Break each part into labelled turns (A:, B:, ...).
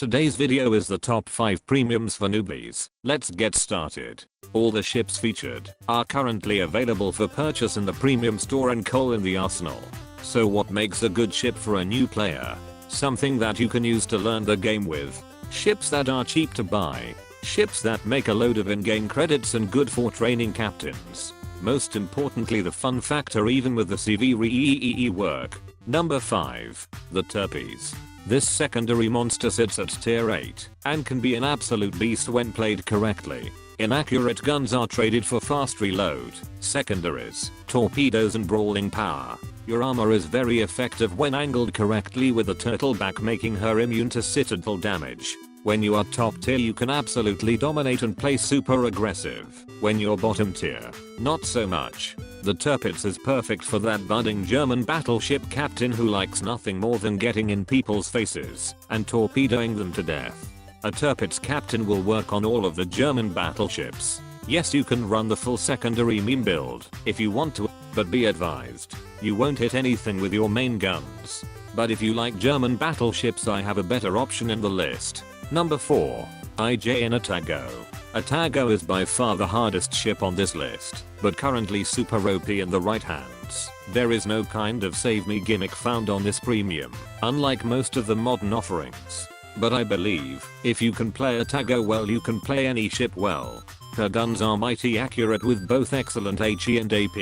A: Today's video is the top 5 premiums for newbies. Let's get started. All the ships featured are currently available for purchase in the premium store and coal in the arsenal. So what makes a good ship for a new player? Something that you can use to learn the game with. Ships that are cheap to buy. Ships that make a load of in-game credits and good for training captains. Most importantly, the fun factor even with the CV work. Number 5. The Newbies. This secondary monster sits at tier 8 and can be an absolute beast when played correctly. Inaccurate guns are traded for fast reload, secondaries, torpedoes and brawling power. Your armor is very effective when angled correctly with a turtleback, making her immune to citadel damage. When you are top tier you can absolutely dominate and play super aggressive. When you're bottom tier, not so much. The Newbies is perfect for that budding German battleship captain who likes nothing more than getting in people's faces and torpedoing them to death. A Newbies captain will work on all of the German battleships. Yes, you can run the full secondary meme build if you want to, but be advised, you won't hit anything with your main guns. But if you like German battleships, I have a better option in the list. Number 4. IJN Atago. Atago is by far the hardest ship on this list, but currently super OP in the right hands. There is no kind of save me gimmick found on this premium, unlike most of the modern offerings. But I believe, if you can play Atago well, you can play any ship well. Her guns are mighty accurate with both excellent HE and AP.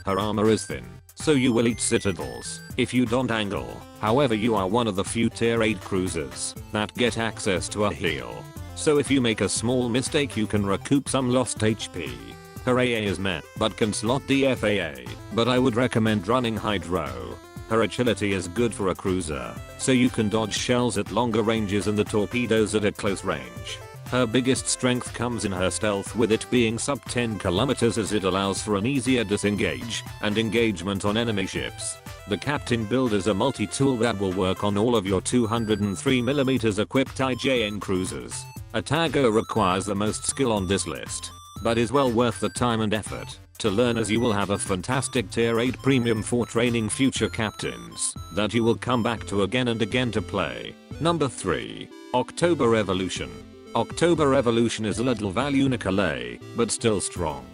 A: Her armor is thin, so you will eat citadels if you don't angle. However, you are one of the few tier 8 cruisers that get access to a heal. So if you make a small mistake you can recoup some lost HP. Her AA is meh, but can slot DFAA, but I would recommend running Hydro. Her agility is good for a cruiser, so you can dodge shells at longer ranges and the torpedoes at a close range. Her biggest strength comes in her stealth, with it being sub 10 kilometers, as it allows for an easier disengage and engagement on enemy ships. The captain build is a multi-tool that will work on all of your 203mm equipped IJN cruisers. Atago requires the most skill on this list, but is well worth the time and effort to learn, as you will have a fantastic tier 8 premium for training future captains that you will come back to again and again to play. Number 3. October Revolution. October Revolution is a little value Nicolay, but still strong.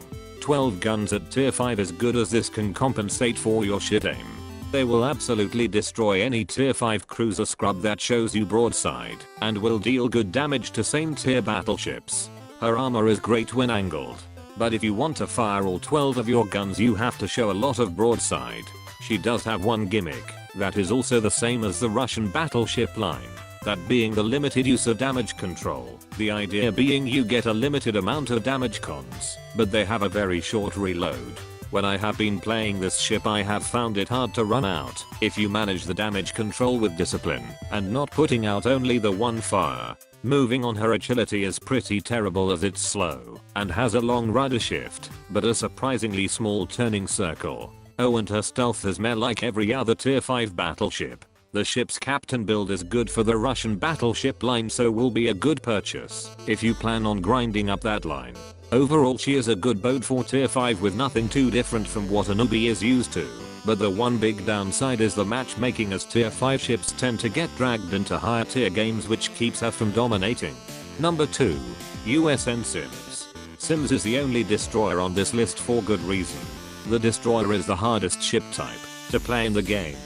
A: 12 guns at tier 5 as good as this can compensate for your shit aim. They will absolutely destroy any tier 5 cruiser scrub that shows you broadside and will deal good damage to same tier battleships. Her armor is great when angled, but if you want to fire all 12 of your guns you have to show a lot of broadside. She does have one gimmick that is also the same as the Russian battleship line, that being the limited use of damage control. The idea being you get a limited amount of damage cons, but they have a very short reload. When I have been playing this ship I have found it hard to run out if you manage the damage control with discipline and not putting out only the one fire. Moving on, her agility is pretty terrible as it's slow and has a long rudder shift, but a surprisingly small turning circle. Oh, and her stealth is meh like every other tier 5 battleship. The ship's captain build is good for the Russian battleship line, so will be a good purchase if you plan on grinding up that line. Overall, she is a good boat for tier 5 with nothing too different from what a newbie is used to, but the one big downside is the matchmaking, as tier 5 ships tend to get dragged into higher tier games, which keeps her from dominating. Number 2. USN Sims. Sims is the only destroyer on this list for good reason. The destroyer is the hardest ship type to play in the game,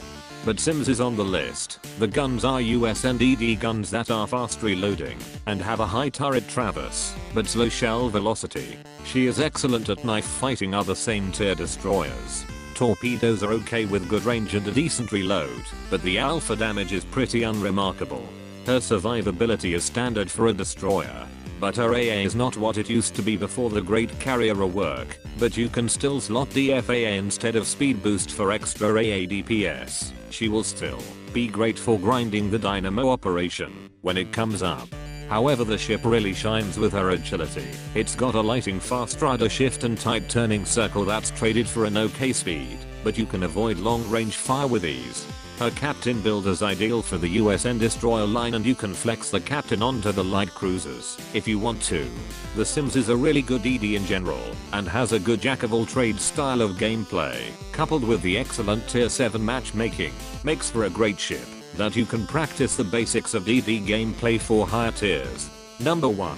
A: but Sims is on the list. The guns are USNDD guns that are fast reloading and have a high turret traverse, but slow shell velocity. She is excellent at knife fighting other same tier destroyers. Torpedoes are okay with good range and a decent reload, but the alpha damage is pretty unremarkable. Her survivability is standard for a destroyer, but her AA is not what it used to be before the great carrier rework, but you can still slot DFAA instead of speed boost for extra AA DPS. She will still be great for grinding the dynamo operation when it comes up. However, the ship really shines with her agility. It's got a lightning fast rudder shift and tight turning circle that's traded for an okay speed, but you can avoid long range fire with ease. Her captain build is ideal for the USN destroyer line, and you can flex the captain onto the light cruisers if you want to. The Sims is a really good ED in general and has a good jack of all trades style of gameplay, coupled with the excellent tier 7 matchmaking, makes for a great ship. that you can practice the basics of DD gameplay for higher tiers. Number 1.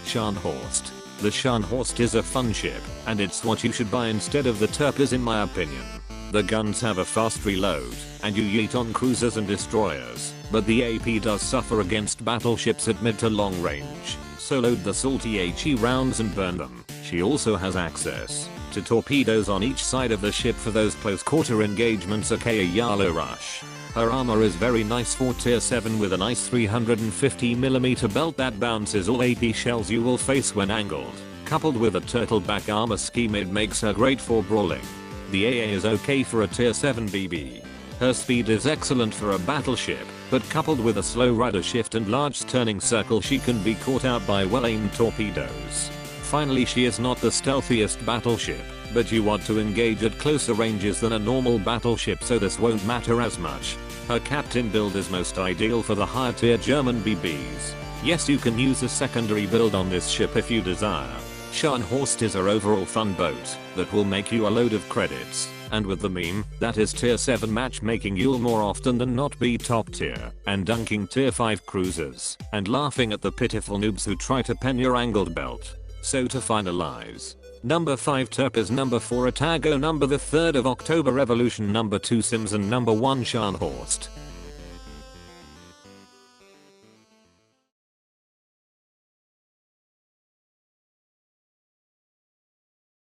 A: Scharnhorst. The Scharnhorst is a fun ship, and it's what you should buy instead of the Turpers in my opinion. The guns have a fast reload, and you yeet on cruisers and destroyers, but the AP does suffer against battleships at mid to long range, so load the salty HE rounds and burn them. She also has access to torpedoes on each side of the ship for those close quarter engagements aka Yalo Rush. Her armor is very nice for tier 7 with a nice 350mm belt that bounces all AP shells you will face when angled. Coupled with a turtleback armor scheme, it makes her great for brawling. The AA is okay for a tier 7 BB. Her speed is excellent for a battleship, but coupled with a slow rudder shift and large turning circle she can be caught out by well aimed torpedoes. Finally, she is not the stealthiest battleship, but you want to engage at closer ranges than a normal battleship, so this won't matter as much. Her captain build is most ideal for the higher tier German BBs. Yes, you can use a secondary build on this ship if you desire. Scharnhorst is her overall fun boat that will make you a load of credits, and with the meme, that is tier 7 matchmaking, you'll more often than not be top tier and dunking tier 5 cruisers and laughing at the pitiful noobs who try to pen your angled belt. So to finalize, number 5 Turpers, number 4 Atago, number the 3rd of October Revolution, number 2 Sims, and number 1 Scharnhorst.